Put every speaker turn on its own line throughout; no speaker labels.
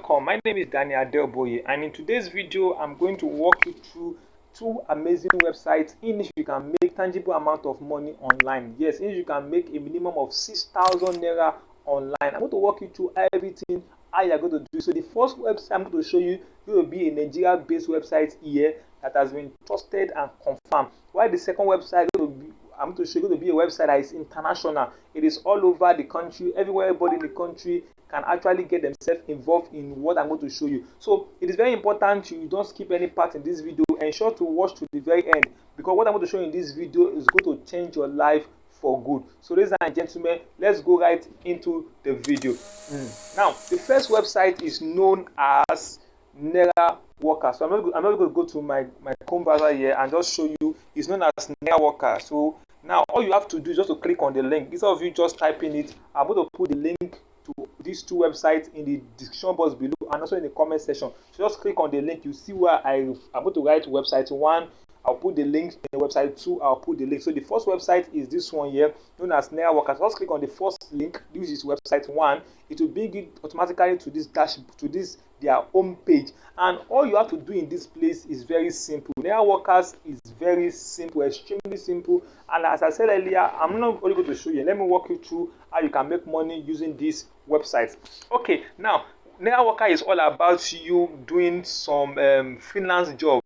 welcome. My name is Daniel Adelboye, and in today's video I'm going to walk you through two amazing websites in which you can make tangible amount of money online. Yes, in which you can make a minimum of 6,000 naira online. I'm going to walk you through everything how you're going to do. So the first website I'm going to show you will be a Nigeria based website here that has been trusted and confirmed, while the second website I'm going to show you going to be a website that is international. It is all over the country. Everywhere, everybody in the country can actually get themselves involved in what I'm going to show you. So it is very important you don't skip any part in this video. Ensure to watch to the very end, because what I'm going to show you in this video is going to change your life for good. So ladies and gentlemen, let's go right into the video. Now, the first website is known as Naira Worker. So I'm not going to go to my Chrome browser here and just show you. It's known as Naira Worker. So now all you have to do is just to click on the link. Instead of you just typing it, I'm going to put the link to these two websites in the description box below and also in the comment section. So just click on the link. You see where I'm going to write website 1. I'll put the link in the website 2. I'll put the link. So the first website is this one here, known as Naira Worker. So just click on the first link. This is website 1. It will bring you automatically to this their home page, and all you have to do in this place is very simple. Naira Workers is very simple, extremely simple. And as I said earlier, I'm not only going to show you. Let me walk you through how you can make money using this website. Okay, now Naira Worker is all about you doing some freelance job.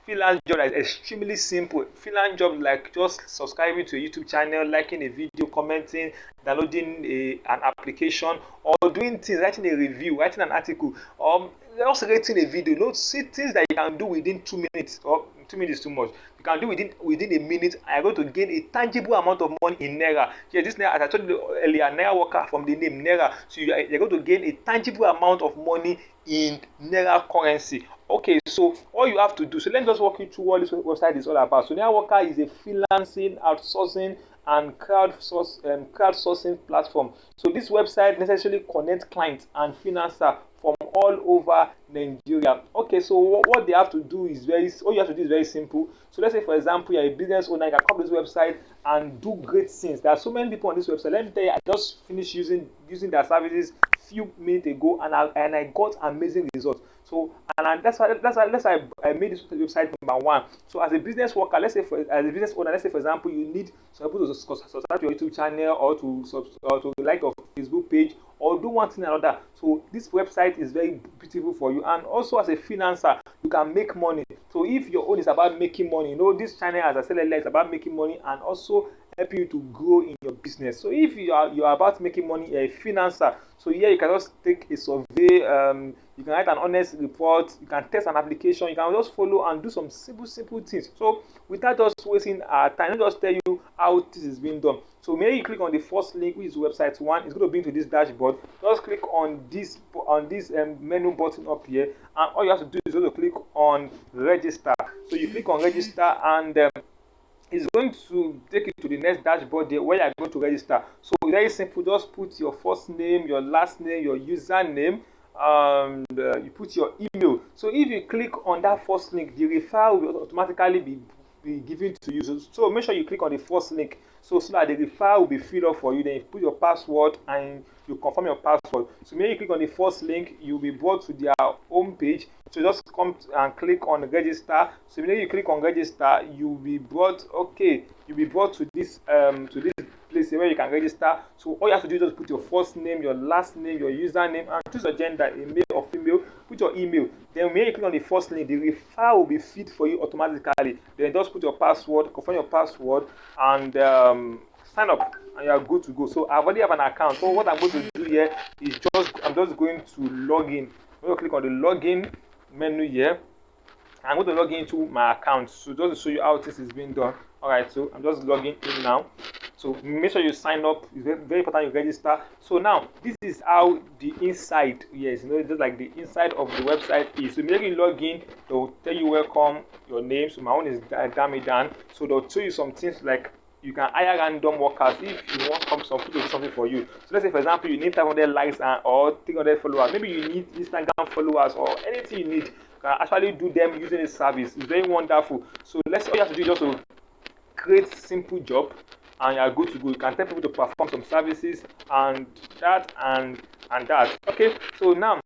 Freelance job that is extremely simple. Freelance job like just subscribing to a YouTube channel, liking a video, commenting, downloading an application, or doing things, writing a review, writing an article, or just rating a video. You know, see things that you can do within 2 minutes, or 2 minutes too much. You can do within a minute, and you're going to gain a tangible amount of money in Naira. Yeah, this Naira, as I told you earlier, Naira Worker from the name Naira. So you're going to gain a tangible amount of money in Naira currency. Okay, so all you have to do, so let me just walk you through what this website is all about. So Naira Worker is a freelancing, outsourcing, and crowdsourcing platform. So this website necessarily connects clients and freelancers from all over Nigeria. Okay, so what they have to do is all you have to do is very simple. So let's say, for example, you're a business owner, you can come to this website and do great things. There are so many people on this website. Let me tell you, I just finished using their services few minutes ago, and I got amazing results. So that's why I made this website number 1. So as a business worker, as a business owner, let's say for example you need some people to subscribe to your YouTube channel, or to like your Facebook page, or do one thing or another. So this website is very beautiful for you. And also as a freelancer, you can make money. So if your own is about making money, you know, this channel, as I said earlier, is about making money and also helping you to grow in your business. So if you are about making money, you're a freelancer. So here you can just take a survey, you can write an honest report, you can test an application, you can just follow and do some simple things. So without just wasting our time, let me just tell you how this is being done. So maybe you click on the first link, which is website 1. It's going to bring to this dashboard. Just click on this menu button up here, and all you have to do is going to click on register. So you click on register, and it's going to take you to the next dashboard there where you are going to register. So very simple, just put your first name, your last name, your username, and you put your email. So if you click on that first link, the referral will automatically be given to you. So make sure you click on the first link so that the referral will be filled up for you. Then you put your password and you confirm your password. So maybe you click on the first link, you'll be brought to their home page. So just come and click on register. So when you click on register, you'll be brought to this place where you can register. So all you have to do is just put your first name, your last name, your username, and choose your gender, a male or female. Put your email. Then when you click on the first link, the referral will be filled for you automatically. Then just put your password, confirm your password, and sign up, and you are good to go. So I already have an account. So what I'm going to do here is I'm just going to log in. I'm going to click on the login menu here. I'm going to log into my account. So just to show you how this is being done. Alright, so I'm just logging in now. So make sure you sign up. It's very important you register. So now this is how the inside, yes, you know, just like the inside of the website is. So when you log in, they'll tell you welcome, your name. So my own is Damidan. So they'll show you some things like you can hire random workers if you want some people to do something for you. So let's say, for example, you need 500 likes or 300 followers. Maybe you need Instagram followers or anything you need. You can actually do them using this service. It's very wonderful. So all you have to do is just to create simple job, and you are good to go. You can tell people to perform some services and that and that. Okay, so now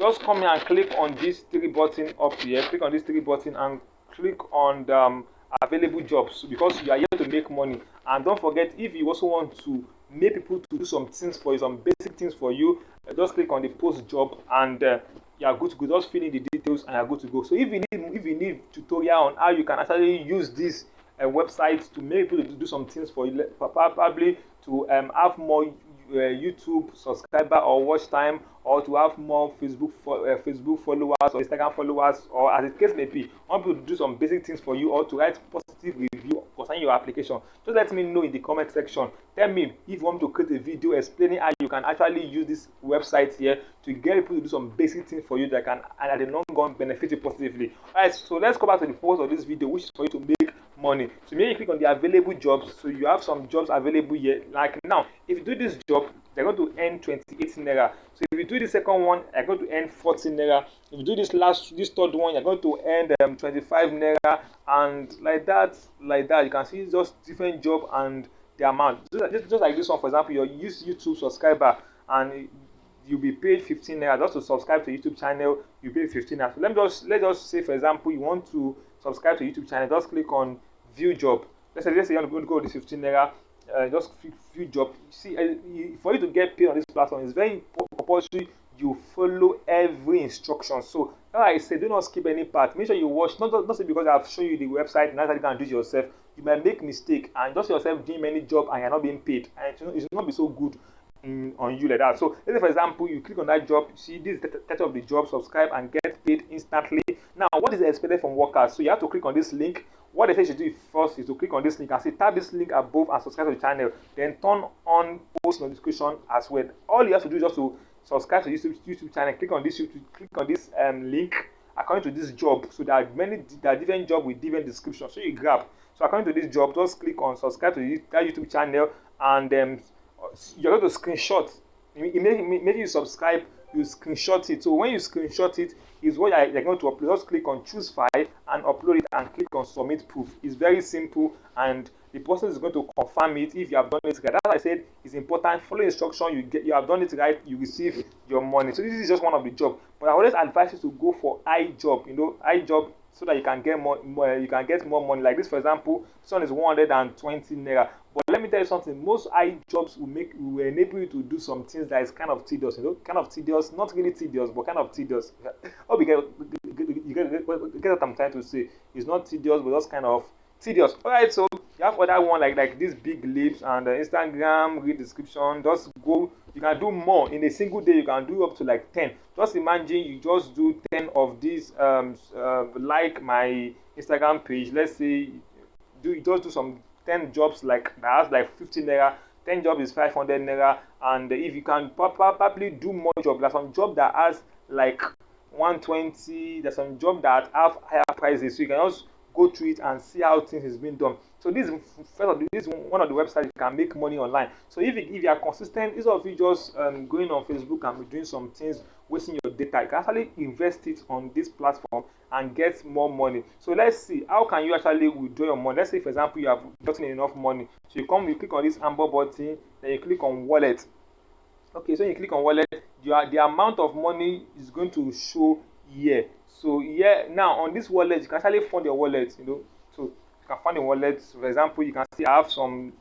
just come here and click on this three button up here. Click on this three button and click on the available jobs, because you are here to make money. And don't forget, if you also want to make people to do some things for you, some basic things for you, just click on the post job, and you are good to go. Just fill in the details and you are good to go. So if you need tutorial on how you can actually use this website to make people to do some things for you, probably to have more YouTube subscriber or watch time, or to have more Facebook followers or Instagram followers, or as the case may be, want people to do some basic things for you, or to write positive review concerning your application, just let me know in the comment section. Tell me if you want to create a video explaining how you can actually use this website here to get people to do some basic things for you that can, and at the long run, benefit you positively. Alright, so let's go back to the purpose of this video, which is for you to make money. So maybe you click on the available jobs. So you have some jobs available here. Like now, if you do this job, they're going to earn 28 naira. So if you do the second one, you're going to earn 14 naira. If you do this third one, you're going to earn 25 naira, and like that. You can see just different job and the amount. Just like this one, for example, your YouTube subscriber, and you'll be paid 15 naira just to subscribe to YouTube channel. You pay 15 naira. So let's just say, for example, you want to subscribe to YouTube channel. Just click on view job. Let's say you want to go with this 15 naira. Just view job. See, for you to get paid on this platform, it's very compulsory you follow every instruction. So like I said, do not skip any part. Make sure you watch, not say because I've shown you the website, now that you can do it yourself. You might make mistake and just yourself doing many job and you're not being paid, and it should not be so good on you like that. So let's say, for example, you click on that job, you see this is the title of the job, subscribe and get paid instantly. Now, what is expected from workers? So you have to click on this link. What they say you should do first is to click on this link and say tap this link above and subscribe to the channel. Then turn on post notification as well. All you have to do is just to subscribe to YouTube channel. Click on this link according to this job. So there are different jobs with different descriptions. So you grab. So according to this job, just click on subscribe to that YouTube channel, and you're going to screenshot. Immediately you subscribe, you screenshot it. So when you screenshot it, is what you're going to upload. Just click on choose file and upload it, and click on submit proof. It's very simple, and the person is going to confirm it if you have done it right. As I said, it's important. Follow instruction. You have done it right, you receive your money. So this is just one of the jobs. But I always advise you to go for high job. High job, so that you can get more you can get more money. Like this, for example, this one is 120 naira. But let me tell you something, most high jobs will enable you to do some things that is kind of tedious, kind of tedious, not really tedious, but kind of tedious. Oh, you get what I'm trying to say. It's not tedious, but just kind of tedious. Alright, so you have other one like this big lips and Instagram, read description. Just go, you can do more. In a single day, you can do up to like 10. Just imagine you just do 10 of these, like my Instagram page. Let's say you just do some 10 jobs like that has like 50 naira. 10 jobs is 500 naira, and if you can probably do more jobs, there's some job that has like 120. There's some job that have higher prices, so you can just go through it and see how things is being done. So this is one of the websites you can make money online. So if you are consistent, instead of you just going on Facebook and doing some things, wasting your data, you can actually invest it on this platform and get more money. So let's see, how can you actually withdraw your money? Let's say, for example, you have gotten enough money. So you click on this amber button, then you click on wallet. Okay, so you click on wallet, the amount of money is going to show here. So here now on this wallet, you can actually fund your wallet. So you can fund your wallet. So for example, you can see I have some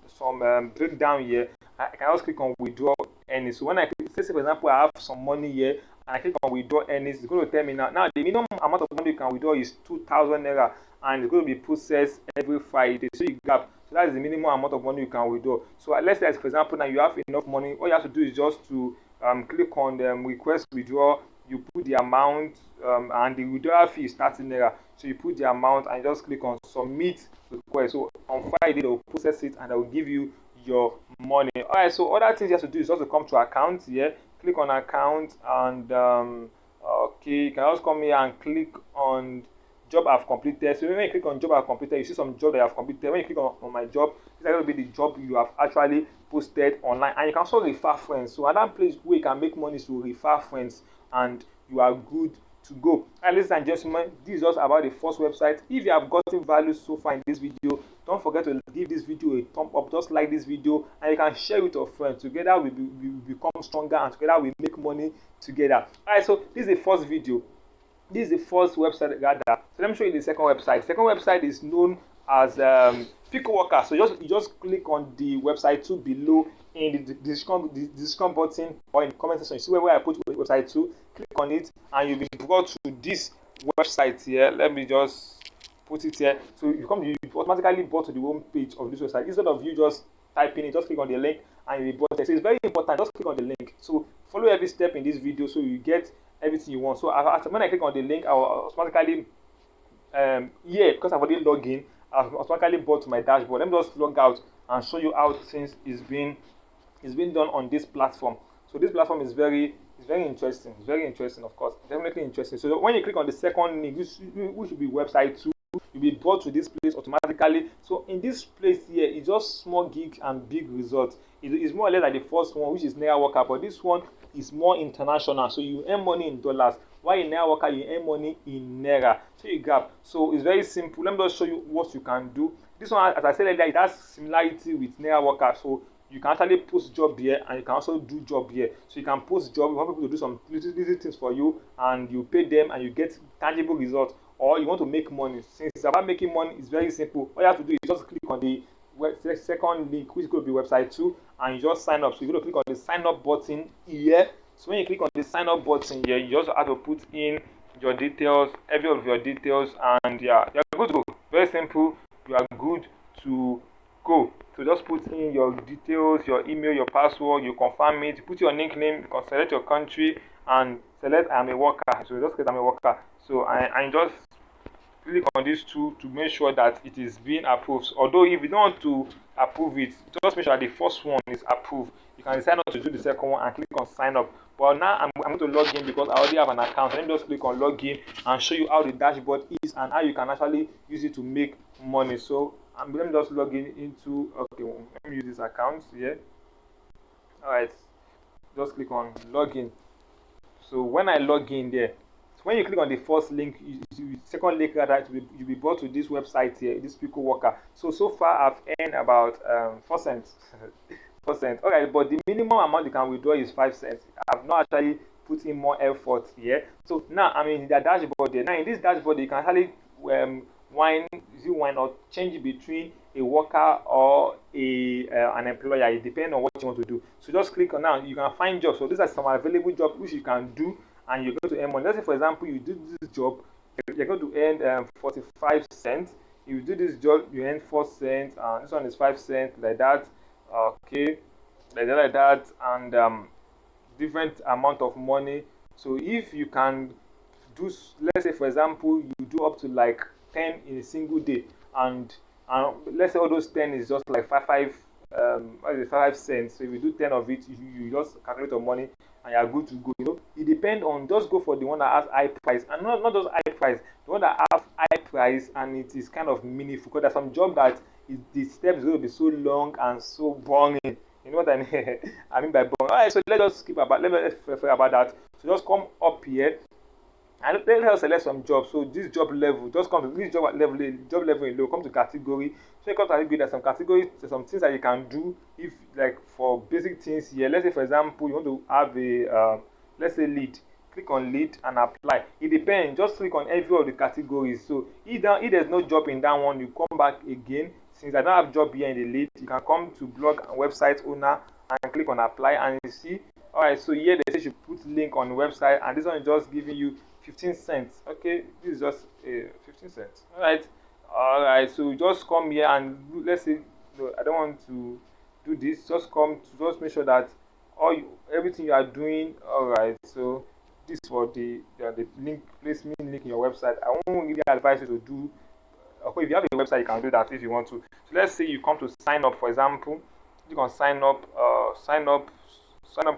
breakdown here. I can also click on withdraw earnings. So when I click, say for example, I have some money here, and I click on withdraw earnings, it's going to tell me now the minimum amount of money you can withdraw is 2,000 naira, and it's going to be processed every Friday. So you grab. So that is the minimum amount of money you can withdraw. So let's say, for example, now you have enough money. All you have to do is just to click on the request withdraw. You put the amount, and the withdrawal fee is 30 naira. So you put the amount and just click on submit request. So on Friday they will process it and they will give you your money. Alright, so other things you have to do is also come to account here. Click on account, and okay, you can also come here and click on job I've completed. So when you click on job I've completed, you see some job that I've completed. When you click on my job, this is going to be the job you have actually posted online, and you can also refer friends. So another place where you can make money is to refer friends, and you are good to go. And ladies and gentlemen, this is just about the first website. If you have gotten value so far in this video, don't forget to give this video a thumb up. Just like this video, and you can share with your friends. Together we become stronger, and together we make money together. All right, so this is the first video. This is the first website rather. So let me show you the second website. Second website is known as Pico Worker. So you just click on the website 2 below in the description button or in the comment section. You see where I put website 2. Click on it and you'll be brought to this website here. Let me just put it here. So you automatically brought to the home page of this website. Instead of you just typing it, just click on the link and you'll be brought there. So it's very important. Just click on the link. So follow every step in this video so you get everything you want. So when I click on the link, I will automatically because I've already logged in, I've automatically brought to my dashboard. Let me just log out and show you how things is being done on this platform. So this platform is very interesting. It's very interesting, of course, definitely interesting. So when you click on the second link, which should be website 2, you'll be brought to this place automatically. So in this place here, it's just small gigs and big results. It's more or less like the first one, which is naira worker, but this one is more international. So you earn money in dollars, while in naira worker you earn money in naira. So you grab. So it's very simple. Let me just show you what you can do. This one, as I said earlier, it has similarity with naira worker. So you can actually post job here and you can also do job here. So you can post job, you want people to do some little things for you and you pay them and you get tangible results. Or you want to make money. Since it's about making money, it's very simple. All you have to do is just click on the second link, which could be website 2, and you just sign up. So you're going to click on the sign up button here. So when you click on the sign up button here, you just have to put in your details, every of your details, and yeah, you're good to go. Very simple. You are good to go. So just put in your details, your email, your password, you confirm it, you put your nickname, you can select your country and select I'm a worker. So just click I'm a worker. So I just click on these two to make sure that it is being approved. Although if you don't want to approve it, just make sure that the first one is approved. You can decide not to do the second one and click on sign up. But now I'm going to log in because I already have an account. Let me just click on login and show you how the dashboard is and how you can actually use it to make money. So let me just log in into, okay, let me use this account here. Alright, just click on login. So when I log in there, so when you click on the first link, second link rather, you'll be brought to this website here, this Pico Worker. So far I've earned about 4 cents. 4 cents. Alright, but the minimum amount you can withdraw is 5 cents. I've not actually put in more effort here. So now I'm in the dashboard there. Now in this dashboard, you can actually wine or change between a worker or an employer. It depends on what you want to do. So just click on now. You can find jobs. So these are some available jobs which you can do, and you're going to earn money. Let's say, for example, you do this job, you're going to earn 45 cents. If you do this job, you earn 4 cents, and this one is 5 cents, like that. Okay, like that, and different amount of money. So if you can do, let's say, for example, you do up to like 10 in a single day, and let's say all those 10 is just like 5 cents. So if you do 10 of it, you just calculate your money and you're good to go. You know, it depends on, just go for the one that has high price, and not just high price, the one that have high price and it is kind of meaningful, because there's some job that the steps is going to be so long and so boring. You know what I mean? I mean by boring. Alright, so let's skip about, let's refer about that. So just come up here and let us select some jobs. So this job level, just come to this job level in low, come to category. So you come to category, there's some categories, there's some things that you can do. If like for basic things here, let's say for example you want to have a let's say lead, click on lead and apply. It depends, just click on every of the categories. So if there's no job in that one, you come back again. Since I don't have job here in the lead, you can come to blog and website owner and click on apply, and you see. Alright, so here they say you put link on the website, and this one is just giving you 15 cents. Okay, this is just 15 cents. Alright, so just come here and let's say no, I don't want to do this. Just come to just make sure that everything you are doing. Alright, so this for the link placement link in your website. I won't really advise you to do. Okay, if you have a website, you can do that if you want to. So let's say you come to sign up, for example. You can sign up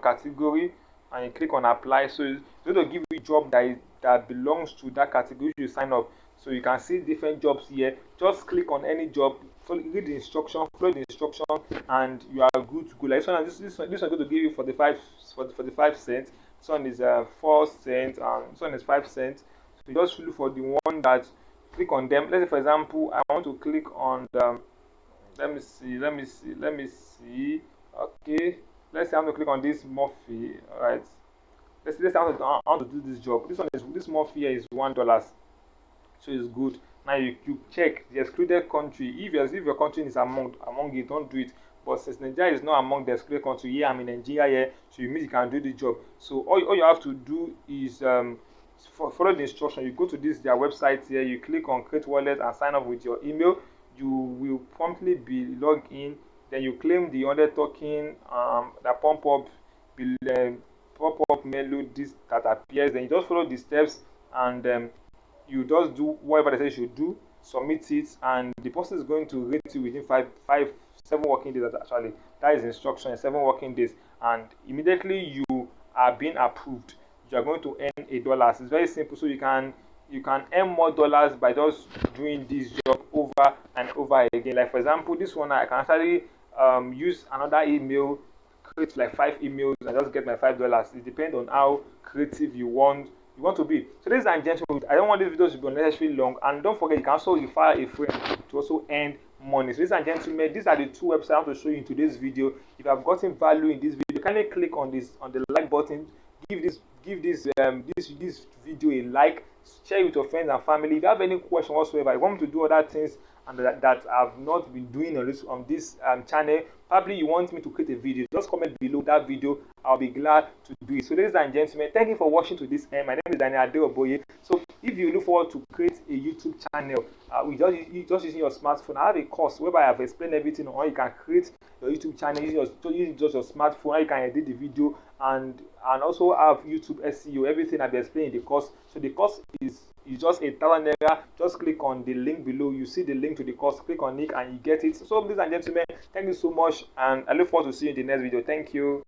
category, and you click on apply. So it's going to give you a job that belongs to that category you sign up. So you can see different jobs here. Just click on any job, read the instruction, follow the instruction, and you are good to go. Like this one is going to give you for the 5 cents. This one is 4 cents, and this one is 5 cents. So you just look for the one that, click on them. Let's say for example I want to click on let me see. Okay, let's say I'm going to click on this Murphy. All right, let's say I want to do this job. This Murphy here is $1, so it's good. Now you check the excluded country. If your country is among it, don't do it. But since Nigeria is not among the excluded country, yeah, I'm in Nigeria here, so you mean you can do the job. So all you have to do is follow the instruction. You go to this their website here, you click on create wallet and sign up with your email. You will promptly be logged in. Then you claim the other token that pop up menu this that appears. Then you just follow the steps and you just do whatever they say you should do, submit it, and the person is going to rate you within 7 working days. Actually, that is instruction, 7 working days, and immediately you are being approved. You are going to earn $1. It's very simple. So you can earn more dollars by just doing this job over and over again. Like for example, this one I can actually use another email, create like 5 emails and just get my $5. It depends on how creative you want to be. So ladies and gentlemen, I don't want this video to be unnecessarily long, and don't forget you can also refer a friend to also earn money. So ladies and gentlemen, these are the two websites I want to show you in today's video. If you have gotten value in this video, kindly click on the like button, give this video a like, share it with your friends and family. If you have any question whatsoever, you want me to do other things and that I've not been doing on this channel, probably you want me to create a video, just comment below that video. I'll be glad to do it. So ladies and gentlemen, thank you for watching to this end. My name is Daniel Adeoboye. So if you look forward to create a YouTube channel with just using your smartphone, I have a course whereby I've explained everything on how you can create your YouTube channel using just your smartphone, how you can edit the video, and also have YouTube SEO. Everything I'll be explaining in the course. So the course is just ₦1,000. Just click on the link below. You see the link to the course. Click on it and you get it. So ladies and gentlemen, thank you so much, and I look forward to seeing you in the next video. Thank you.